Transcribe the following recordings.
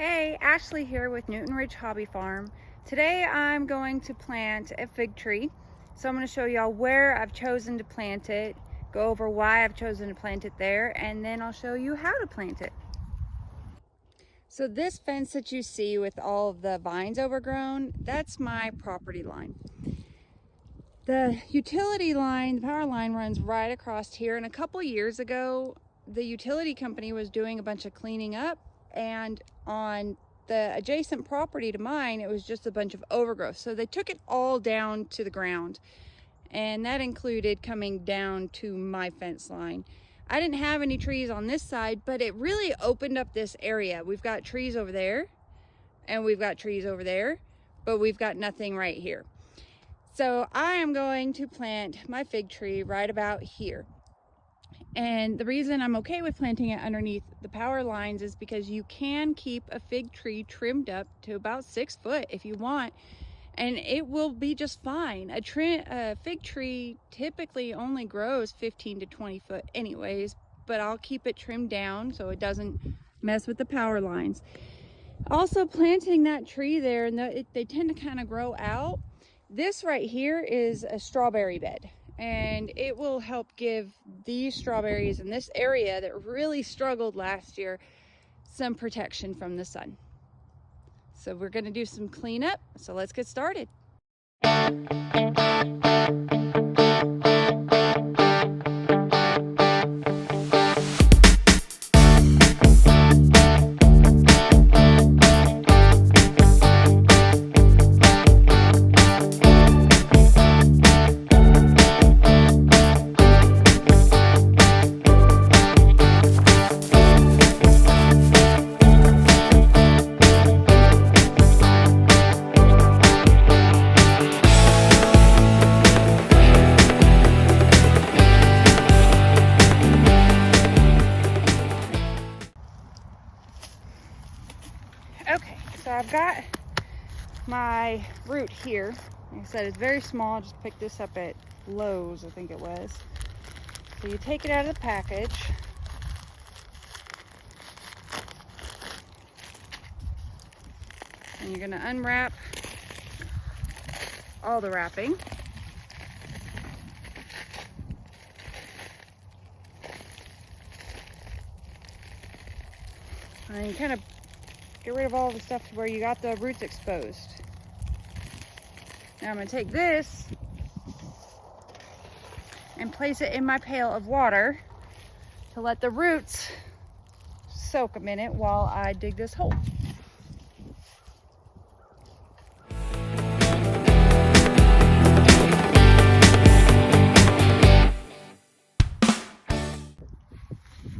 Hey, Ashley here with Newton Ridge Hobby Farm. Today I'm going to plant a fig tree. So I'm going to show y'all where I've chosen to plant it, go over why I've chosen to plant it there, and then I'll show you how to plant it. So this fence that you see with all of the vines overgrown, that's my property line. The utility line, the power line runs right across here, and a couple years ago the utility company was doing a bunch of cleaning up, and on the adjacent property to mine it was just a bunch of overgrowth, so they took it all down to the ground, and that included coming down to my fence line. I didn't have any trees on this side, but it really opened up this area. We've got trees over there and we've got trees over there, but we've got nothing right here. So I am going to plant my fig tree right about here. And the reason I'm okay with planting it underneath the power lines is because you can keep a fig tree trimmed up to about 6 foot if you want, and it will be just fine. A fig tree typically only grows 15 to 20 foot anyways, but I'll keep it trimmed down so it doesn't mess with the power lines. Also, planting that tree there, and they tend to kind of grow out. This right here is a strawberry bed, and it will help give these strawberries in this area that really struggled last year some protection from the sun. So we're going to do some cleanup, so let's get started. Okay, so I've got my root here. Like I said, it's very small. I just picked this up at Lowe's, I think it was. So you take it out of the package. And you're gonna unwrap all the wrapping. And you kind of get rid of all the stuff where you got the roots exposed. Now I'm going to take this and place it in my pail of water to let the roots soak a minute while I dig this hole.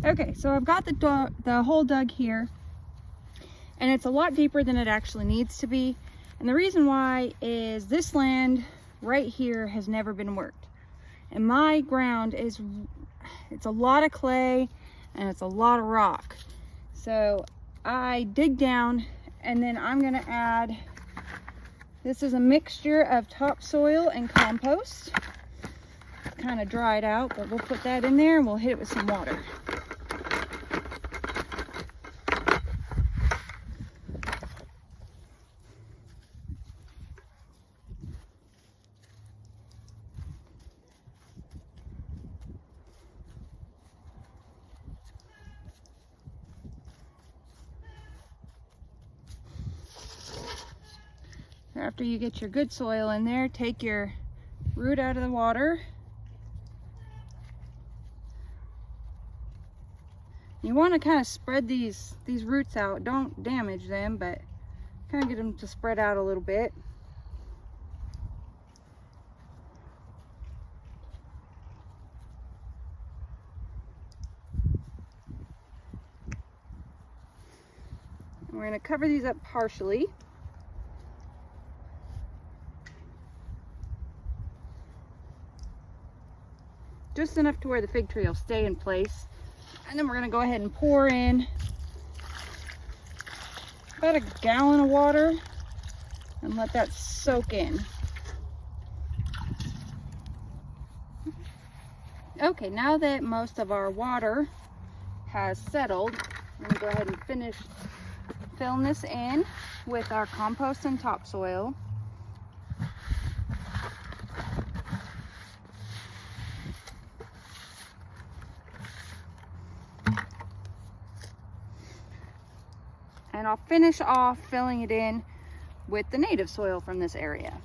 Okay, so I've got the hole dug here. And it's a lot deeper than it actually needs to be. And the reason why is this land right here has never been worked. And my ground it's a lot of clay and it's a lot of rock. So I dig down, and then I'm gonna add, this is a mixture of topsoil and compost. It's kind of dried out, but we'll put that in there and we'll hit it with some water. After you get your good soil in there, take your root out of the water. You want to kind of spread these roots out. Don't damage them, but kind of get them to spread out a little bit. And we're going to cover these up partially. Just enough to where the fig tree will stay in place. And then we're going to go ahead and pour in about a gallon of water and let that soak in. Okay, now that most of our water has settled, I'm going to go ahead and finish filling this in with our compost and topsoil. And I'll finish off filling it in with the native soil from this area.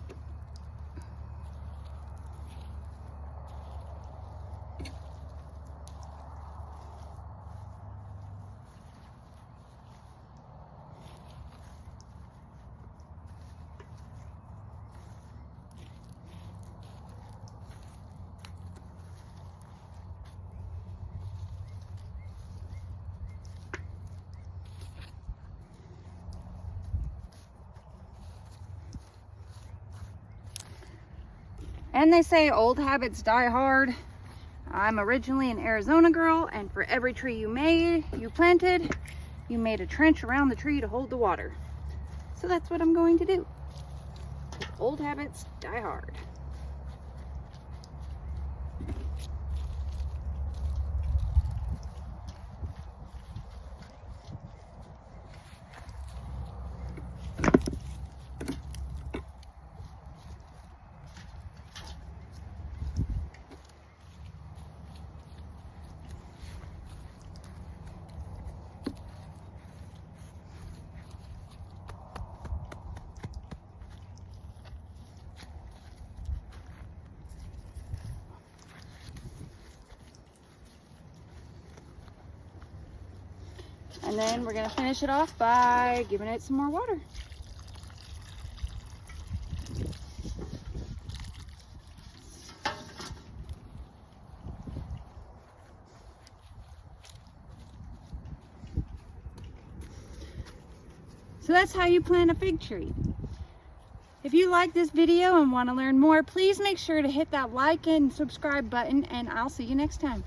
And they say old habits die hard. I'm originally an Arizona girl, and for every tree you planted, you made a trench around the tree to hold the water. So that's what I'm going to do. Old habits die hard. And then we're gonna finish it off by giving it some more water. So that's how you plant a fig tree. If you like this video and want to learn more, please make sure to hit that like and subscribe button, and I'll see you next time.